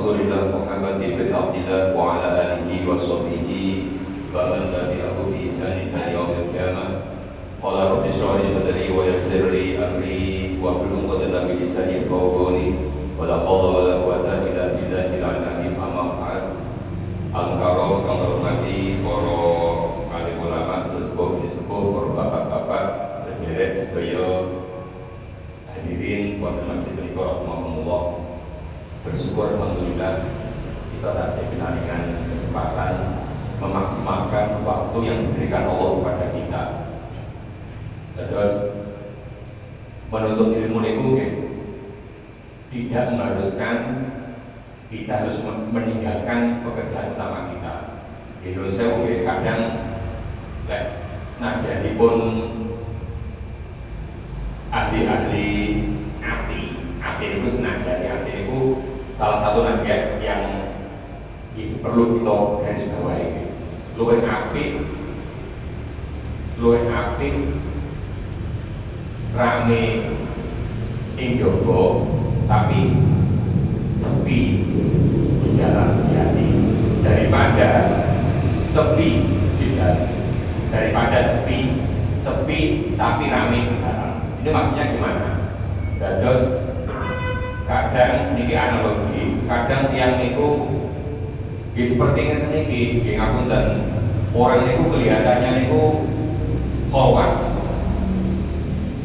Rasulillah Muhammad bin Abdillah wa ala alihi wa sahbihi wa man tabi'ahu bi ihsan ila yaumil qiyamah. Qala rabbi shrah li sadri wa yassir li amri wa hlul 'uqdatam min lisani yafqahu qawli. Wa la haula wa la quwwata illa billahil aliyyil azim. Amma ba'd. Al-karam kang hormati para alim ulama sesepuh para bapak-bapak sederek sedaya hadirin wonten masjid menika rahimakumullah. Bersyukur alhamdulillah kita tasih dengan kesempatan memaksimalkan waktu yang diberikan Allah kepada kita. Terus menuntut ilmu niku tidak mengharuskan kita harus meninggalkan pekerjaan utama kita. Di Indonesia kadang nasihatipun ahli-ahli ati itu nasihati ati itu salah satu nasihat yang perlu kita garis bawahi. Luwih apik rame ing jaba tapi sepi di dalam hati daripada sepi tapi rame di dalam. Ini maksudnya gimana? Terus kadang niki analogi, kadang tiang niku seperti ngeten niki, nggih ngapunten. Orang niku kelihatannya niku kholwat.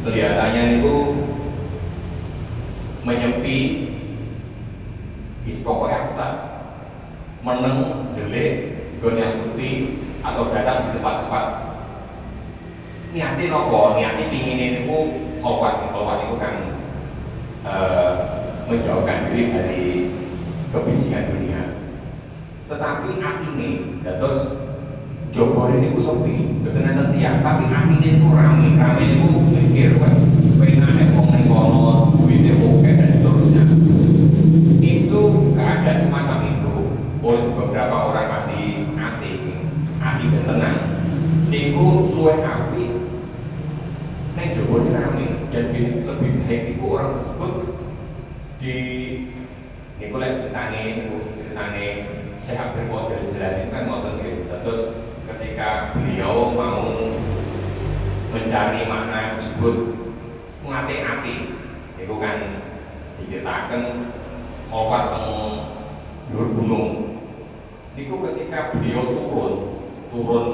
Kelihatannya niku menyepi. Pokoknya aku tak meneng delik gon yang sepi atau datang di tempat-tempat niati nopo, niati pingin niku kholwat itu kan menjauhkan diri dari kebisingan dunia. Tetapi atine terus jobore niku sepi, mboten enten tiyang, tapi atine niku rame niku mikir wae penane wong ning kono duwite oke dan seterusnya. Itu keadaan semacam itu oleh beberapa orang ahli dan tenang niku luwih apik nek jobone rame dan lebih baik itu orang tersebut di niku lek ceritane Syekh Abdul Qadir Jilani kan ngoten nggih. Terus ketika beliau mau mencari makna tersebut ngati-ati niku kan diceritakan khawat teng dhuwur gunung. Niku ketika beliau turun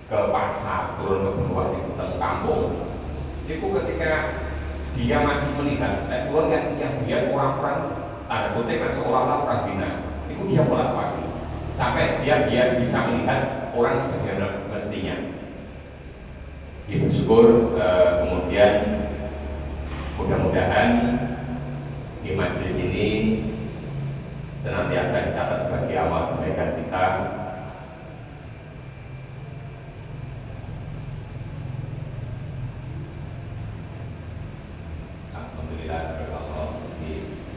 ke pasar, turun ke bawah di kampung. Niku ketika dia masih melihat, turun kan yang dia orang-orang tanda kutip kan seolah-olah orang bina. Niku dia bolak balik sampai dia bisa melihat orang sebagaimana mestinya. Ya bersyukur kemudian mudah-mudahan di majelis ini senantiasa dicatat sebagai amal kebaikan kita. Alhamdulillah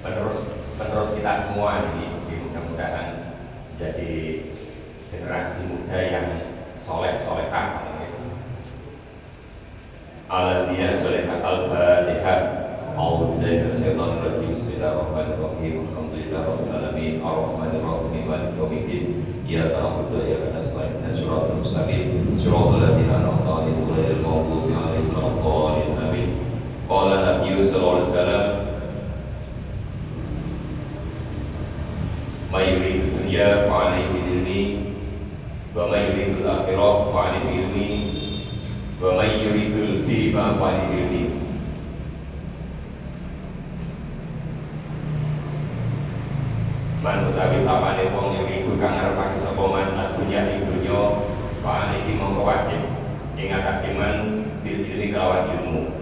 penerus kita semua ini mudah-mudahan menjadi generasi muda yang solehah. Alhamdulillah solehah al-fatihah. A'udzu billahi minasyaitonir rajim. Bismillahirrahmanirrahim. Alhamdulillahirabbil alamin. Arrahmanirrahim. Maliki yaumiddin. Iyyaka na'budu wa iyyaka nasta'in. Ihdinas siratal mustaqim. Shiratal ladzina an'amta 'alaihim ghairil maghdubi 'alaihim waladdallin. Amin. Qala Nabi sallallahu alaihi wasallam, "May yuridu dunya fa 'alaihi ilmi, wa may yuridu al-akhirah fa 'alaihi ilmi, wa may yuridu al-ghaiba fa 'alaihi ilmi." Man utawi sapane wong yuridu kang ngarepake sapa man dunya ing dunya fa 'alaihi mongko wajib ing atase man bil ilmi kelawan ilmu.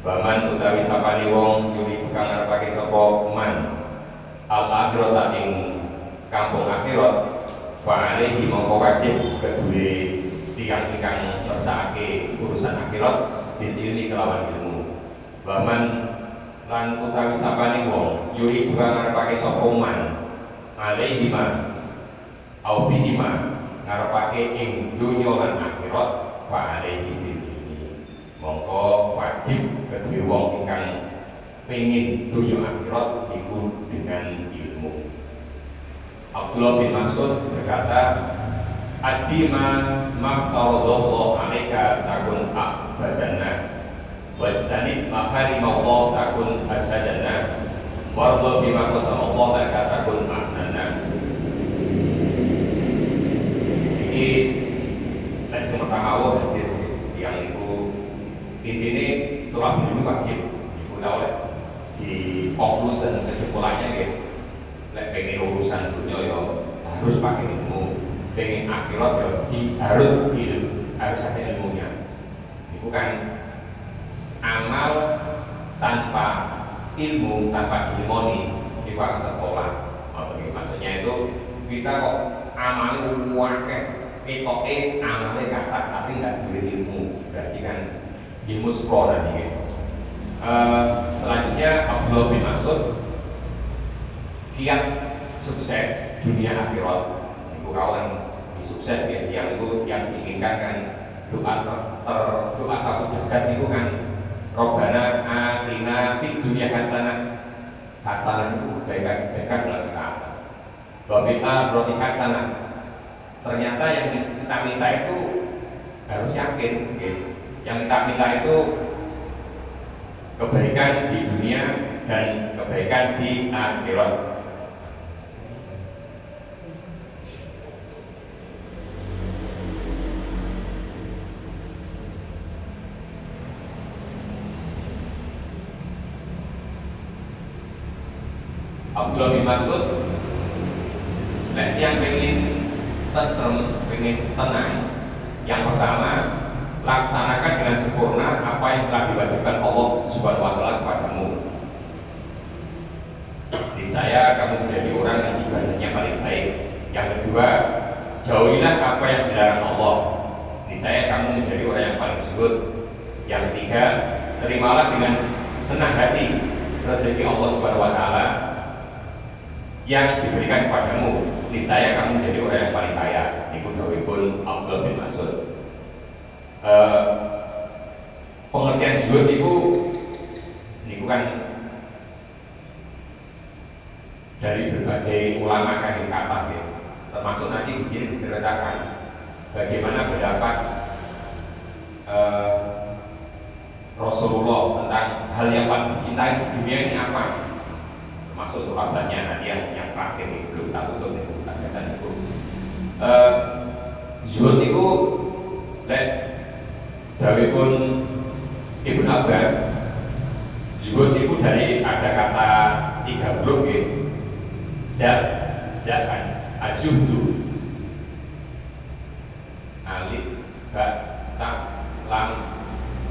Baman utawi sapane wong yuridu kang ngarepake sapa man al-akhirata ing kampung akhirat fa 'alaihi mongko wajib kedue tiyang-tiyang ngersakake urusan akhirat bil ilmi kelawan ilmu. Baman lan utawi sapane wong yuridu kang ngarepake sapa man alaihi ma au bihima ngarepake ing dunya lan akhirat fa alaihi bihi mongko wajib kedue wong ingkang pengen dunia akhirat itu dengan ilmu. Abdullah bin Mas'ud berkata, "Adima maftaradallahu 'alaika takun a'badan nas, wajtanib ma harimallah takun ashadan nas, warḍa bima qasamallahu laka takun a'nan nas." Iki nek sing pertama hadis yang itu intine tolak dulu wajib iku oleh di konklusi kesimpulannya gitu. Lek pengen urusan dunia ya harus pakai ilmu, pengen akhirat ya harus ada ilmunya. Itu kan amal tanpa ilmu, tanpa ilmoni itu akan tertolak. Maksudnya itu kita kok amalnya wakil, petoke amalnya kata tapi nggak diberi ilmu, berarti kan ilmu sekolah nanti. Selanjutnya Abdullah bin Mas'ud, kiat sukses dunia akhirat itu kawan di sukses ya, yang itu yang diinginkan kan doa satu jagat itu kan Robbana atina fid dunya hasanah. Hasanah itu kebaikan dalam ketaatan. Wa fil akhirati hasanah. Ternyata yang kita minta itu harus yakin gitu. Yang kita minta itu kebaikan di dunia dan kebaikan di akhirat. Abdullah bin Mas'ud, yang pengen tentrem, pengen tenang, yang pertama laksanakan dengan sempurna apa yang telah diwajibkan Allah Subhanahu wa Ta'ala kepadamu. Niscaya kamu menjadi orang yang ibadahnya paling baik. Yang kedua, jauhilah apa yang dilarang Allah. Niscaya kamu menjadi orang yang paling zuhud. Yang ketiga, terimalah dengan senang hati rezeki Allah Subhanahu wa Ta'ala yang diberikan kepadamu. Niscaya kamu menjadi orang yang paling kaya. Iku dawuhipun Abdullah bin Mas'ud. Pengertian zuhud itu kan dari berbagai ulama kan di kata ya. Termasuk nanti di sini diceritakan bagaimana pendapat Rasulullah tentang hal yang paling dicintai di dunia ini apa. Termasuk sahabatnya nanti yang terakhir itu belum tak tutup itu katakan itu. Zuhud itu dawuhipun Ibnu Abbas, zuhud itu dari ada kata 3 huruf ya. Zat azuhdu, alif ba ta lam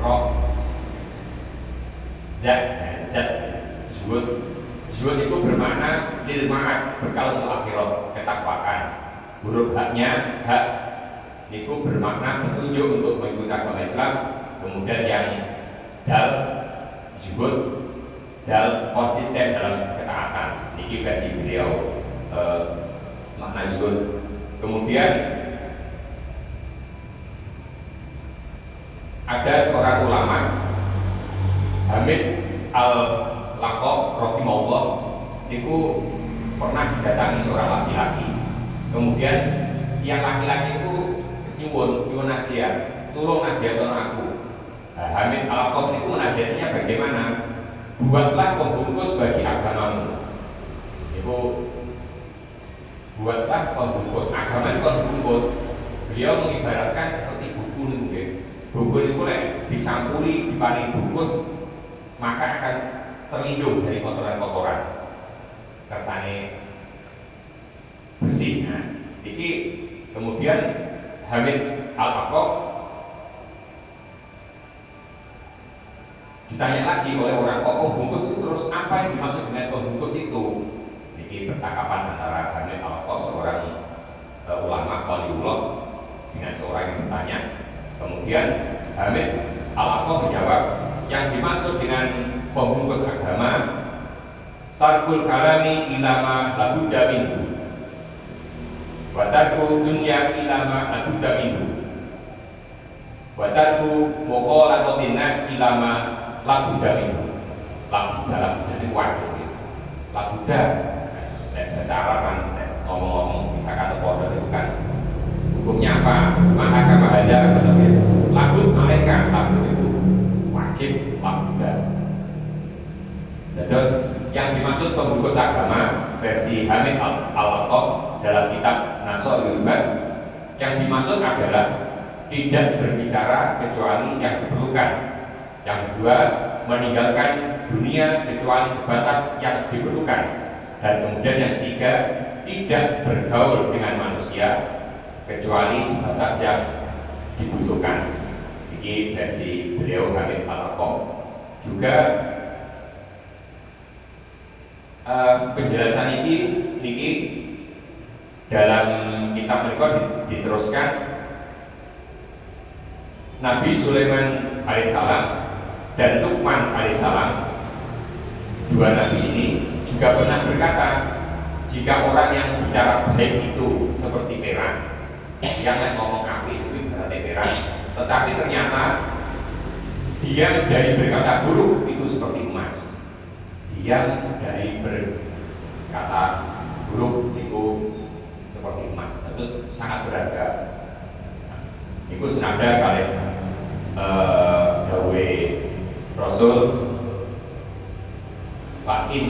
ro, zat zuhud itu bermakna lil ma'ad, bekal untuk akhirat, ketakwaan. Huruf haknya hak itu bermakna petunjuk untuk mengikuti agama Islam. Kemudian yang dal zuhud, dal konsisten dalam ketaatan. Ini versi beliau makna zuhud. Kemudian ada seorang ulama Hamid Al-Laqaf rahimahullah itu pernah didatangi seorang laki-laki. Kemudian yang laki-laki itu nyuwun nasihat, tolong nasihat aku. Hamid Al-Laqaf itu nasihatnya bagaimana? Buatlah pembungkus bagi agamamu. Itu buatlah pembungkus, agama pembungkus. Beliau mengibaratkan seperti buku nih. Buku itu disampuli, diparingi bungkus, maka akan terlindung dari kotoran-kotoran. Kersane bersih. Nah, ini kemudian Hamid Al-Laqaf ditanya lagi oleh orang, kok pembungkus itu terus apa yang dimaksud dengan pembungkus itu? Ini percakapan antara Hamid Al-Laqaf, seorang ulama waliullah, dengan seorang yang bertanya. Kemudian Hamid Al-Laqaf menjawab, yang dimaksud dengan pembungkus agama tarkul kalami ilama labudda minhu wa tarku dunya ilama labudda minhu wa tarku mukhalatatin nas ilama labudda minhu. dalam jadi wajib ya. Labuda bahasa Arab kan ngomong-ngomong bisa kata podo itu kan hukumnya apa? Mahaka mahada labud mereka labud itu wajib labuda. Terus yang dimaksud pembungkus agama versi Hamid Al-Latof dalam kitab Naso Yurban, yang dimaksud adalah tidak berbicara kecuali yang diperlukan. Yang kedua, meninggalkan dunia kecuali sebatas yang diperlukan. Dan kemudian yang ketiga, tidak bergaul dengan manusia kecuali sebatas yang dibutuhkan. Ini versi beliau Hamid Al-Latof. Juga penjelasan ini dalam kitab mereka diteruskan. Nabi Sulaiman alaihissalam dan Luqman alaihissalam, dua nabi ini juga pernah berkata, jika orang yang bicara baik itu seperti perak, yang ngomong api itu berarti perak, tetapi ternyata diam dari berkata buruk itu seperti emas. Diam dari berkata buruk itu seperti emas. Terus sangat berharga. Itu senada kali dawe Rasul Fa'in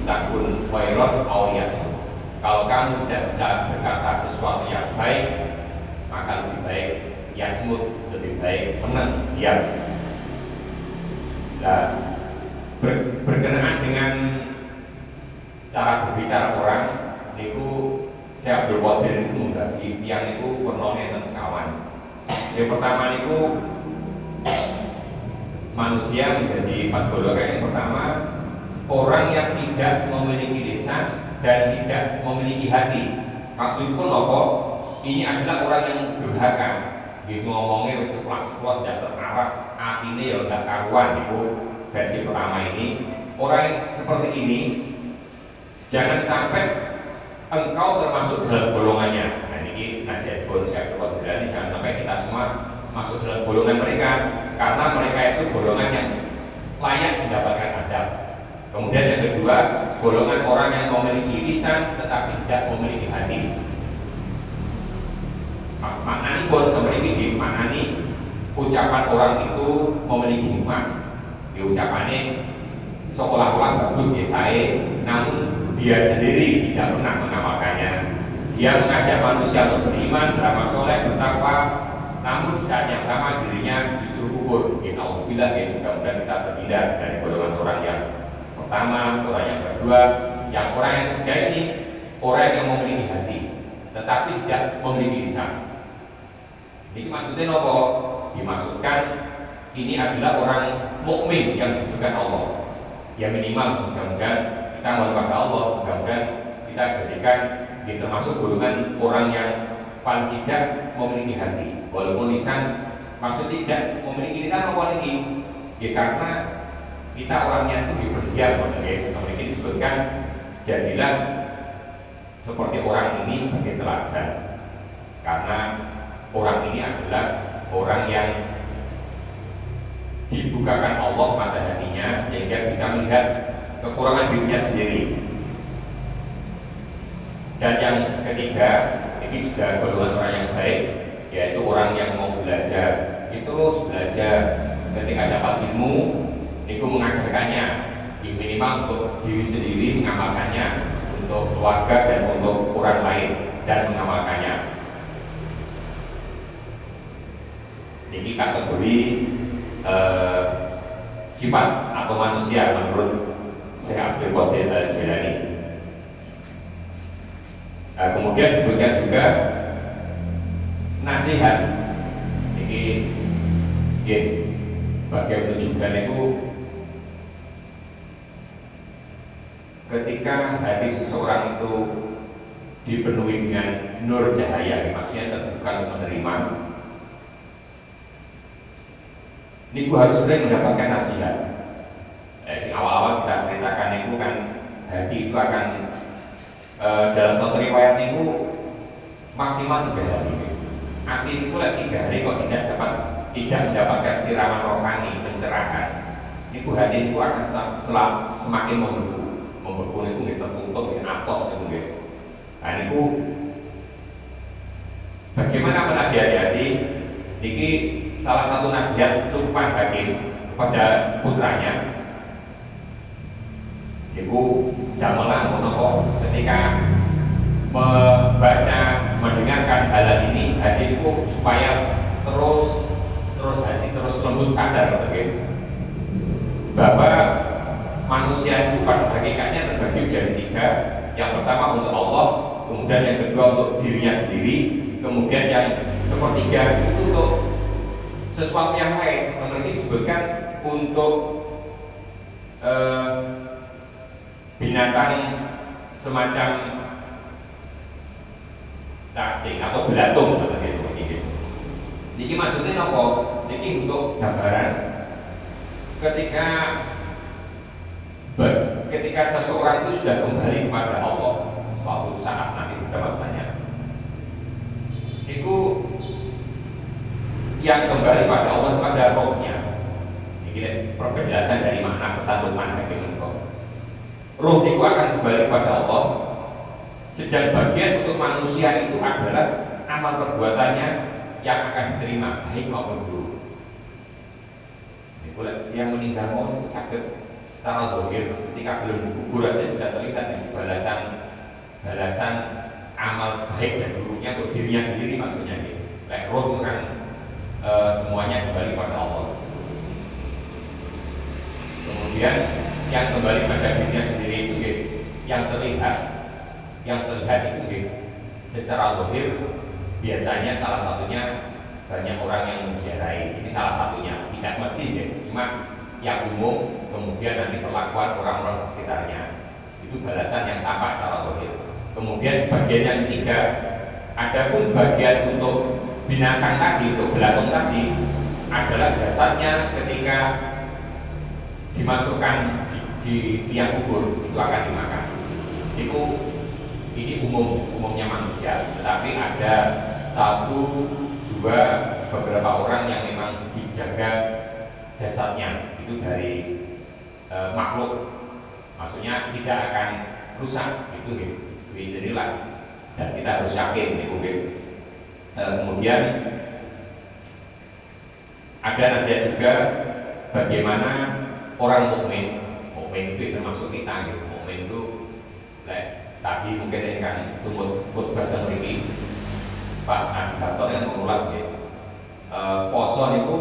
takun khairat awliyat. Kalau kamu tidak bisa berkata sesuatu yang baik, maka lebih baik yasmut, lebih baik diam. Nah, berkenaan dengan cara berbicara orang, itu saya Abdul Qadir itu membagi yang itu pernah dan sekawan. Yang pertama itu manusia menjadi 4 golongan. Yang pertama, orang yang tidak memiliki lisan dan tidak memiliki hati. Maksudku apa? Ini adalah orang yang durhaka. Dia ngomongnya itu kelas-kelas dan terarah, hatinya ya enggak karuan. Itu versi pertama ini. Orang yang seperti ini jangan sampai engkau termasuk dalam golongannya. Nah ini nasihat bonus ini, jangan sampai kita semua masuk dalam golongan mereka, karena mereka itu golongan yang layak mendapatkan adab. Kemudian yang kedua, golongan orang yang memiliki lisan tetapi tidak memiliki hati. Maknanya pun memiliki maknanya ucapan orang itu memiliki hikmah. Di ucapannya seolah-olah bagus ya saya, namun dia sendiri tidak pernah mengamalkannya. Dia mengajak manusia untuk beriman, beramal soleh, bertakwa, namun di saat yang sama dirinya justru kufur. Ya alhamdulillah, ya mudah-mudahan kita terhindar dari golongan orang yang pertama, orang yang kedua, yang orang yang ketiga ini orang yang memiliki hati, tetapi tidak memiliki lisan. Ini maksudnya apa? Dimaksudkan ini adalah orang mukmin yang disebutkan Allah. Ya minimal mudah-mudahan kita mohon kepada Allah, mudah-mudahan kita jadikan kita termasuk golongan orang yang paling tidak memiliki hati. Walaupun lisan maksud tidak memiliki lisan apa lagi? Ya karena kita orangnya itu diperdiam, memiliki disebutkan jadilah seperti orang ini sebagai teladan. Karena orang ini adalah orang yang dibukakan Allah mata hatinya sehingga bisa melihat kekurangan dirinya sendiri. Dan yang ketiga, ini juga golongan orang yang baik, yaitu orang yang mau belajar. Itu terus belajar, ketika dapat ilmu, itu mengajarkannya, minimal untuk diri sendiri mengamalkannya, untuk keluarga dan untuk orang lain dan mengamalkannya. Ini kategori sifat atau manusia menurut Syekh Abdul Qadir Al-Jilani. Kemudian disebutkan juga nasihat. Ini bagian menunjukkan itu ketika hati seseorang itu dipenuhi dengan nur cahaya, maksudnya terbuka untuk menerima. Ini harus sering mendapatkan nasihat. Awal-awal kita ceritakan itu kan hati itu akan dalam suatu riwayat itu maksimal 3 hari. Hati itu 3 hari kok tidak mendapatkan siraman rohani, pencerahan. Niku hati itu akan semakin membeku niku nggih tertutup nggih atos niku nggih. Nah niku bagaimana menasihati hati? Niki salah satu nasihat Luqman Hakim kepada putranya. Niku damelan menapa ketika membaca mendengarkan hal ini hati itu supaya terus lembut sadar bahwa manusia itu pada hakikatnya terbagi menjadi tiga. Yang pertama untuk Allah, kemudian yang kedua untuk dirinya sendiri, kemudian yang sepertiga itu untuk sesuatu yang lain. Menurut disebutkan untuk binatang semacam cacing atau belatung gitu. Niki maksudnya apa? Niki untuk gambaran ketika seseorang itu sudah kembali kepada Allah suatu saat nanti pada masanya, itu yang kembali pada Allah pada rohnya. Ini penjelasan dari makna pesan Luqman Hakim. Roh itu akan kembali pada Allah. Sedang bagian untuk manusia itu adalah amal perbuatannya yang akan diterima baik maupun buruk. Yang meninggal mau sakit secara zahir ketika belum dikubur aja sudah terlihat balasan amal baik dan buruknya untuk dirinya sendiri maksudnya gitu. Roh itu kan semuanya kembali pada Allah. Kemudian yang kembali pada dirinya sendiri itu gitu, yang terlihat itu secara zahir biasanya salah satunya banyak orang yang menziarahi. Ini salah satunya, tidak mesti gitu. Cuma yang umum, kemudian nanti perlakuan orang-orang sekitarnya itu balasan yang tampak secara zahir. Kemudian bagian yang ketiga, adapun bagian untuk binatang tadi, untuk belatung tadi adalah jasadnya ketika dimasukkan di liang kubur itu akan dimakan. Ini umumnya manusia, tetapi ada beberapa orang yang memang dijaga jasadnya itu dari makhluk, maksudnya tidak akan rusak itu gitu. Jadilah dan kita harus yakin gitu. Kemudian ada nasihat juga bagaimana orang mukmin itu termasuk kita gitu. Mukmin itu tadi mungkin akan tumut khotbah teng mriki Pak Agitator yang mengulas gitu. Poso itu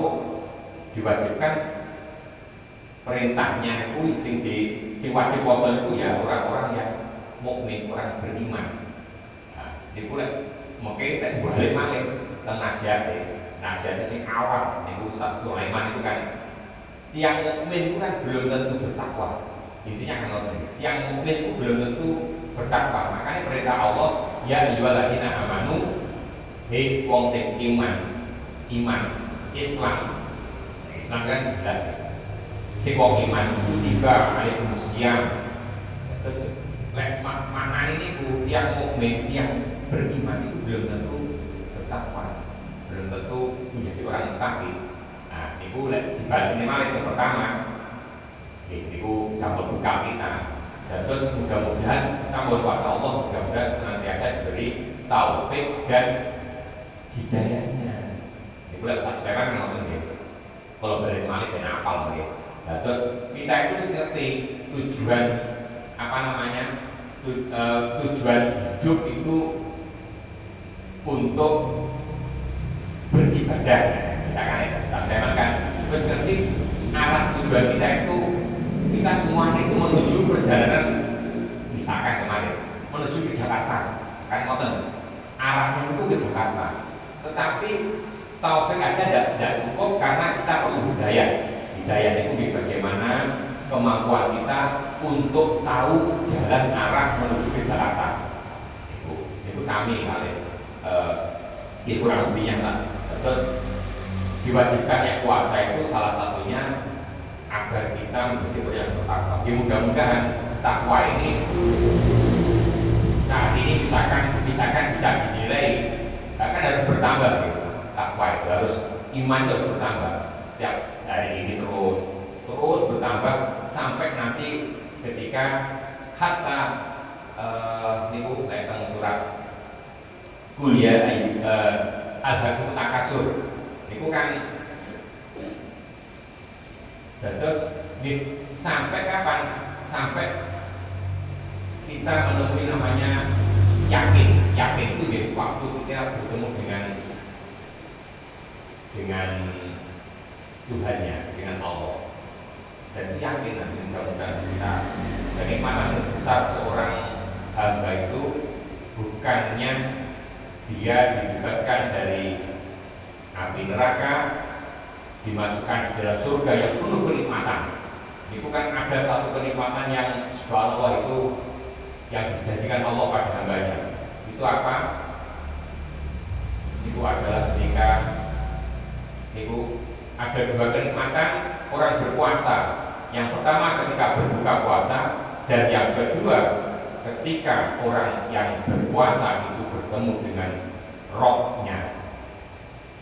diwajibkan, perintahnya itu sing wajib poso itu ya orang-orang yang mukmin, orang beriman. Nah, itu mungkin tak boleh malih tentang nasihatnya sing awal niku Ustaz Sulaiman itu kan yang mukmin itu kan belum tentu bertakwa. Intinya kan yang mukmin itu belum tentu bertakwa. Makanya perintah Allah, ya ayyuhalladzina amanu, hei wong sing iman, Islam kan jelas. Si wong iman itu tiba alaikumusiyam. Terus makna ini yang mukmin, yang beriman itu belum tentu bertakwa, belum tentu menjadi orang mutakin. Nah, itu dibalik ini malah yang pertama. Itu dapat buka kita. Dan terus mudah-mudahan kita mohon pada Allah, mudah-mudahan senantiasa diberi taufik dan hidayahnya. Itu saya kan ngomong gitu. Kalau balik malik dan apal gitu. Nah, terus kita itu ngerti tujuan tujuan hidup itu untuk beribadah. Misalkan itu, saya kan terus ngerti arah tujuan kita itu, kita semua itu menuju perjalanan, misalkan kemarin menuju ke Jakarta, kan ngoten arahnya itu ke Jakarta, tetapi taufik aja tidak cukup karena kita perlu hidayah itu bagaimana kemampuan kita untuk tahu jalan arah menuju ke Jakarta. Itu sami kali kurang lebihnya lah. Terus diwajibkan yang puasa itu salah satunya agar kita menjadi orang yang bertakwa. Mudah-mudahan takwa ini saat ini misalkan bisa dinilai kan harus bertambah gitu. Takwa itu harus, iman itu harus bertambah setiap hari ini terus terus bertambah sampai nanti ketika hatta niku tentang surat kuliah al-hakum takasur niku kan terus sampai kapan? Sampai kita menemui namanya yakin itu jadi waktu kita bertemu dengan Tuhannya, dengan Allah. Dan yakin nanti mudah-mudahan kita kenikmatan besar seorang hamba itu bukannya dia dibebaskan dari api neraka, dimasukkan di dalam surga yang penuh kenikmatan. Itu kan ada satu kenikmatan yang subhanallah itu yang dijadikan Allah pada hambanya. Itu apa? Itu adalah ketika itu ada dua kenikmatan orang berpuasa. Yang pertama ketika berbuka puasa, dan yang kedua ketika orang yang berpuasa itu bertemu dengan rohnya.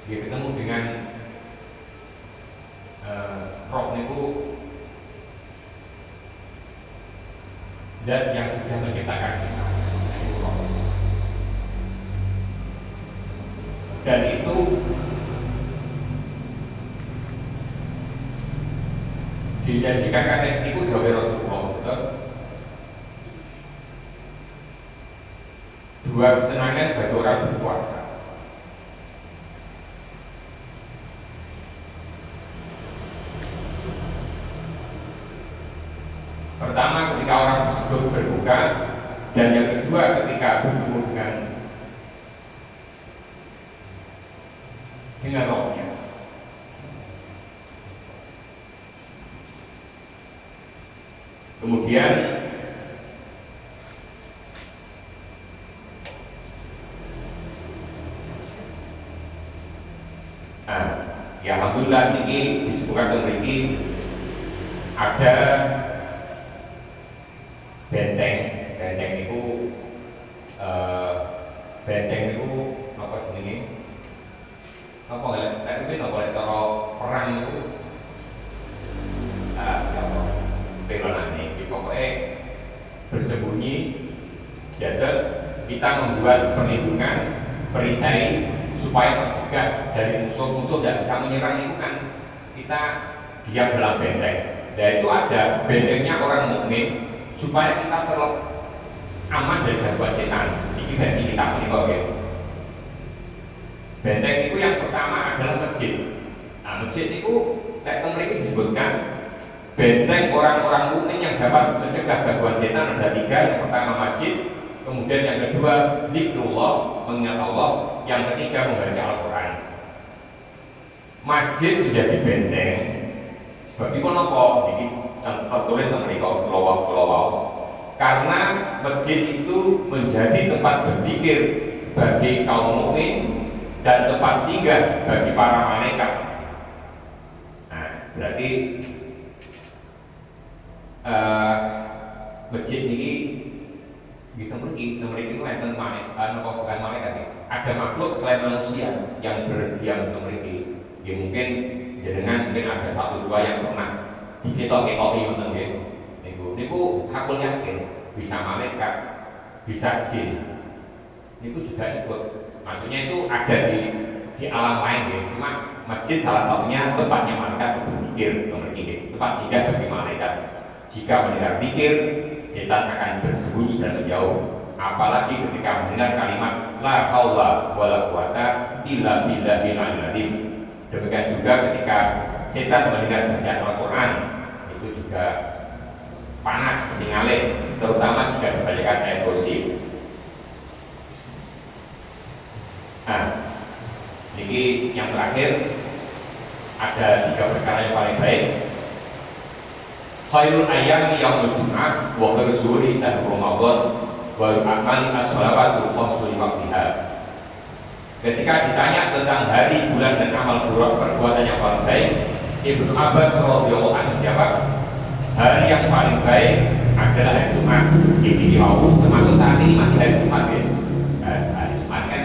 Dia ketemu dengan roh itu dan yang sudah menciptakan kita, itu roh. Dan itu dijanjikan karena itu jawab Rasulullah. Terus dua kesenangan bagi orang berpuasa. Pertama ketika orang tersebut berbuka, dan yang kedua ketika bertemu dengan rohnya. Kemudian ya alhamdulillah ini disebutkan memiliki ada benteng itu apa sini apa nggak tapi apa cara perang itu pelonane pokoknya bersembunyi di atas kita membuat perlindungan perisai supaya tercegah dari musuh-musuh yang bisa menyerang itu kan kita diam dalam benteng. Dan itu ada bentengnya orang mukmin supaya kita aman dari gangguan setan. Ini versi kita ini kok ya. Benteng itu yang pertama adalah masjid. Nah, masjid itu kayak mereka disebutkan benteng orang-orang mukmin yang dapat mencegah gangguan setan ada tiga. Yang pertama masjid, kemudian yang kedua zikrullah, mengingat Allah, yang ketiga membaca Al-Quran. Masjid menjadi benteng sebab itu kenapa? Ini tertulis mereka Lawas. Karena masjid itu menjadi tempat berzikir bagi kaum mukmin dan tempat singgah bagi para malaikat. Nah, berarti masjid ini kita memiliki bukan malaikat ya. Ada makhluk selain manusia yang berdiam memiliki. Ya mungkin jenengan mungkin ada satu dua yang pernah diketok-ketoki ngoten nggih. Niku aku yakin bisa malaikat, bisa jin. Niku juga ikut. Maksudnya itu ada di alam lain ya. Cuma masjid salah satunya tempatnya malaikat berzikir memiliki tempat singgah bagi malaikat. Jika mendengar zikir, setan akan bersembunyi dan menjauh. Apalagi ketika mendengar kalimat la haula wala quwata illa billahil aliyyil azim. Demikian juga ketika setan mendengar bacaan Al-Quran, itu juga panas, mengalih, terutama jika dibacakan ayat kursi. Nah, ini yang terakhir ada tiga perkara yang paling baik. Khairul ayami yaumul jum'ah wa khairul zuhuri syahrul ramadan wa al-a'mali as-shalawatul khamsu li waqtiha. Ketika ditanya tentang hari, bulan dan amal perbuatan yang paling baik, Ibnu Abbas radhiyallahu anhu menjawab, hari yang paling baik adalah hari Jumat. Ini termasuk saat ini masih hari Jumat ya. Hari Jumat kan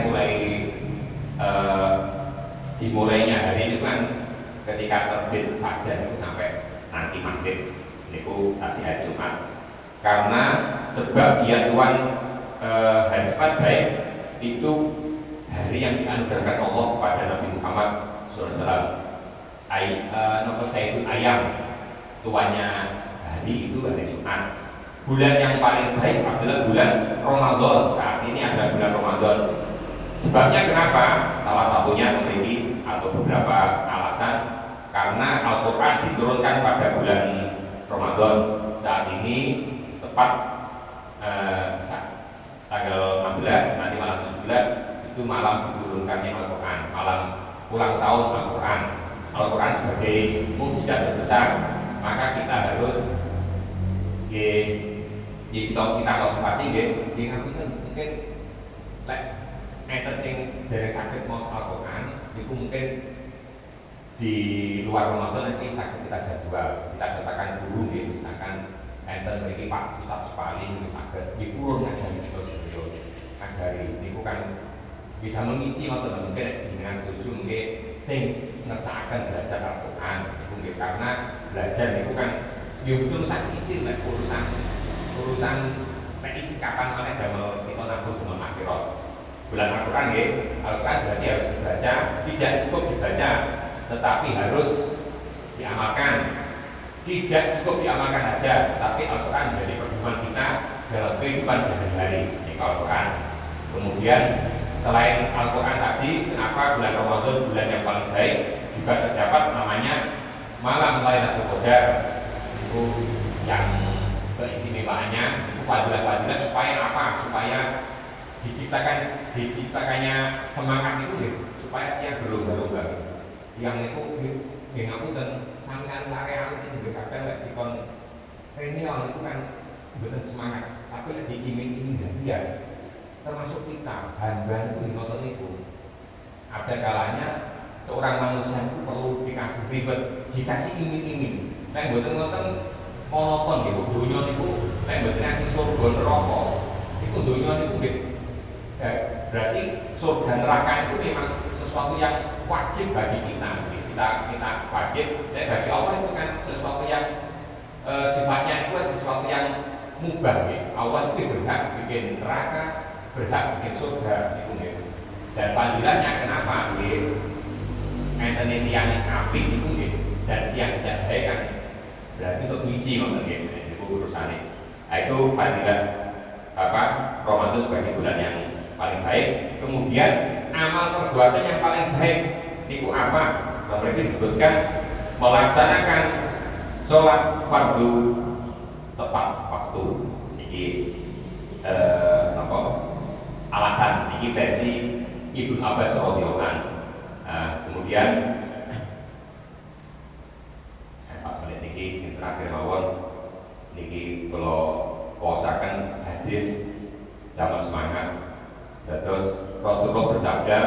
dimulainya hari itu kan ketika terbit fajar itu sampai nanti maghrib niku tasih hari Jumat. Karena sebab ya Tuhan hari Jumat baik itu hari yang dianugerahkan Allah kepada Nabi Muhammad SAW. Nomor saya itu ayam tuannya hari itu hari Jumat. Bulan yang paling baik adalah bulan Ramadan. Saat ini adalah bulan Ramadan. Sebabnya kenapa? Salah satunya memiliki atau beberapa alasan. Karena Al-Quran diturunkan pada bulan Ramadan. Saat ini tepat tanggal 16, nanti malam 17 itu malam diturunkannya Al-Quran, malam ulang tahun Al-Quran. Al-Quran sebagai mukjizat terbesar, maka kita harus kita motivasi mungkin enten sing dereng sakit mau Al-Quran itu mungkin di luar Ramadan nanti sakit kita jadwal, kita katakan guru misalkan enten memiliki Pak Ustadz paling sakit di kurun ngajari terus ngajari ini bukan bisa mengisi atau mungkin dengan setuju mungkin sing ngersakaken belajar Al-Quran itu mungkin karena belajar itu kan ya betul sak isi lah urusan nek isi kapan mana damel kita nabung dengan akhirat. Bulan Al-Quran ya, Al-Quran berarti harus dibaca, tidak cukup dibaca tetapi harus diamalkan. Tidak cukup diamalkan saja, tapi Al-Quran menjadi pedoman kita dalam kehidupan sehari-hari. Ini Al-Quran. Kemudian selain Al-Quran tadi, kenapa bulan Ramadan bulan yang paling baik juga terdapat namanya malam Lailatul Qadar. Itu yang keistimewaannya itu fadilah-fadilah supaya apa? Supaya diciptakannya semangat itu ya, supaya dia berlomba-lomba. Yang itu yang aku dan sampean karya itu juga kadang lek dikon reunion itu kan bener semangat, tapi lek diiming-iming hadiah termasuk kita hamba itu ngoten niku. Ada kalanya seorang manusia itu perlu dikasih ribet, dikasih iming-iming. Nek mboten ngoten monoton nggih, donya niku nek mboten ati surga neraka, iku donya niku nggih. Berarti surga neraka itu memang sesuatu yang wajib bagi kita. Kita wajib, bagi Allah itu kan sesuatu yang sifatnya itu kan sesuatu yang mubah ya. Allah itu berhak bikin neraka, berhak bikin surga itu gitu. Dan panggilannya kenapa gitu? Enten yang apik itu gitu, dan yang tidak baik kan berarti untuk misi gitu. Itu urusannya. Nah, itu fadilah Ramadan sebagai bulan yang paling baik. Kemudian amal perbuatan yang paling baik itu apa? Mereka disebutkan melaksanakan sholat fardu tepat waktu. Ini alasan ini versi Ibnu Abbas radhiyallahu anhu. Kemudian 4 menit niki sing terakhir mawon niki kalau posaken hadis damel semangat. Terus Rasulullah bersabda,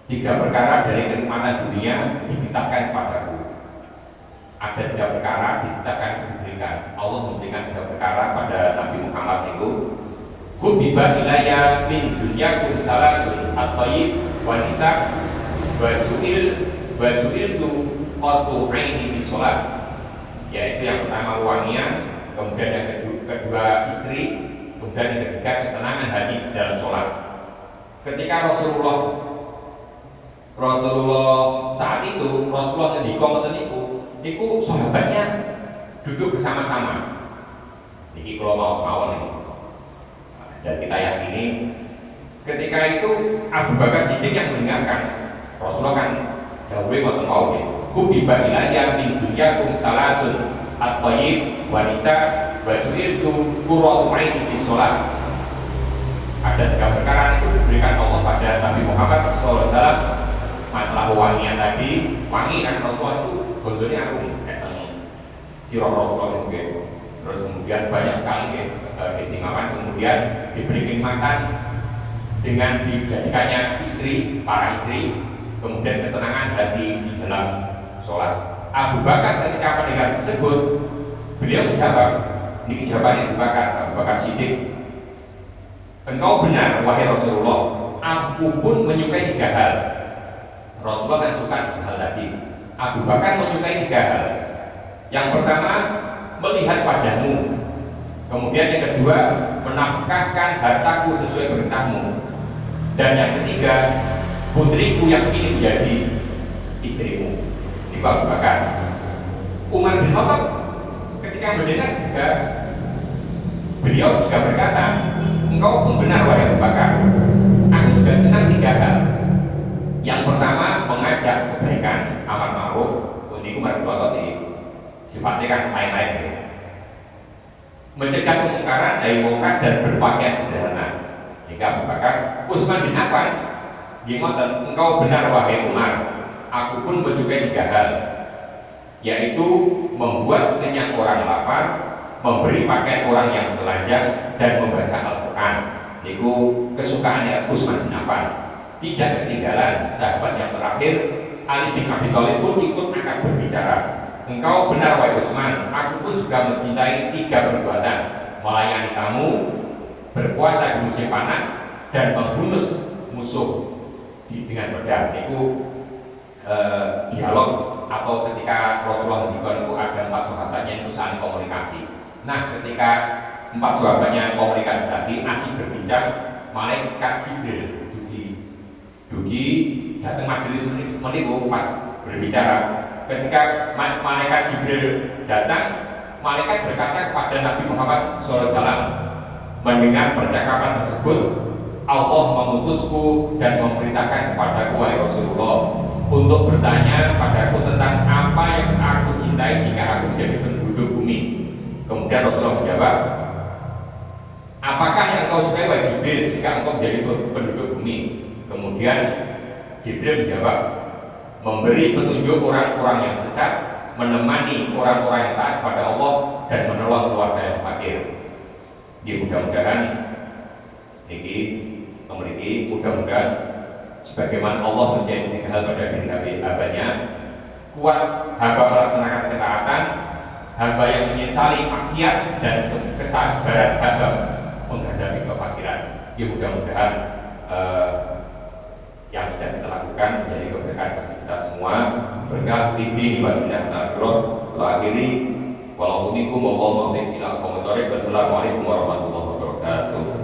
3 perkara dari kenikmatan dunia dititahkan padaku. Ada 3 perkara dititahkan diberikan. Allah memberikan 3 perkara pada Nabi Muhammad itu. Hubbiba ilayya min dunyakum salasun at-tayyib wa nisa wa ju'iltu qurratu aini fi shalah. Yaitu yang pertama wangian, kemudian yang kedua istri, kemudian yang ketiga ketenangan hati di dalam sholat. Ketika Rasulullah saat itu Rasulullah ngendika ngoten niku sahabatnya duduk bersama-sama. Niki kalau mau semawon ini. Dan kita yakini ketika itu Abu Bakar Siddiq yang mendengarkan. Rasulullah kan dawuhe ngoten mawon nggih. Hubbiba ilayya min dunyakum salasun at-tayyib wa nisa wa ju'iltu qurratu aini fi shalah. Ada 3 perkara itu diberikan Allah pada Nabi Muhammad SAW. Masalah wangian tadi, wangi kan Rasulullah itu gondolnya agung sirah Rasulullah itu gitu. Terus kemudian banyak sekali keistimewaan, kemudian diberi kenikmatan dengan dijadikannya istri, para istri, kemudian ketenangan hati di dalam sholat. Abu Bakar ketika mendengar tersebut, beliau menjawab, ini jawabannya Abu Bakar Siddiq, engkau benar wahai Rasulullah, aku pun menyukai 3 hal. Rasulullah kan suka 3 hal tadi. Abu Bakar menyukai 3 hal. Yang pertama, melihat wajahmu. Kemudian yang kedua, menafkahkan hartaku sesuai perintahmu. Dan yang ketiga, putriku yang kini menjadi istrimu. Ini Abu Bakar. Umar bin Khattab ketika mendengar juga, beliau juga berkata, engkau pun benar wahai Abu Bakar. Aku juga senang 3 hal. Yang pertama, mengajak kebaikan, amar ma'ruf. Ini Umar bin Khattab ini sifatnya kan lain-lain ya. Mencegah kemungkaran dari mungkar dan berpakaian sederhana. Jika Abu Bakar, Utsman bin Affan, ngoten, engkau benar wahai Umar. Aku pun menyukai 3 hal, yaitu membuat kenyang orang lapar, memberi pakaian orang yang telanjang, dan membaca Al-Quran. Itu kesukaannya Utsman bin Affan. Tidak ketinggalan sahabat yang terakhir, Ali bin Abi Thalib pun ikut angkat berbicara. Engkau benar wahai Utsman, aku pun juga mencintai 3 perbuatan: melayani tamu, berpuasa di musim panas, dan membunuh musuh dengan pedang. Itu dialog atau ketika Rasulullah itu ada 4 sahabatnya itu saling komunikasi. Nah, ketika 4 sahabatnya komunikasi tadi asik berbincang, malaikat Jibril dugi datang majelis meniku pas berbicara. Ketika malaikat Jibril datang, malaikat berkata kepada Nabi Muhammad SAW, mendengar percakapan tersebut, Allah mengutusku dan memerintahkan kepadaku wahai Rasulullah untuk bertanya padaku tentang apa yang aku cintai jika aku menjadi penduduk bumi. Kemudian Rasulullah menjawab, apakah yang kau sukai wahai Jibril jika engkau menjadi penduduk bumi? Kemudian Jibril menjawab, memberi petunjuk orang-orang yang sesat, menemani orang-orang yang taat pada Allah, dan menolong keluarga yang fakir. Mudah-mudahan ini memiliki, mudah-mudahan sebagaimana Allah menjadi hal pada diri hambanya, kuat hamba melaksanakan ketaatan, hamba yang menyesali maksiat, dan kesabaran hamba menghadapi kefakiran. Mudah-mudahan yang sudah kita lakukan menjadi keberkahan bagi kita semua. Berkat fitri wa minna ta'ala. Akhiri walau nikum wallahu muwaffiq ila aqwamit thoriq. Wassalamualaikum warahmatullahi wabarakatuh.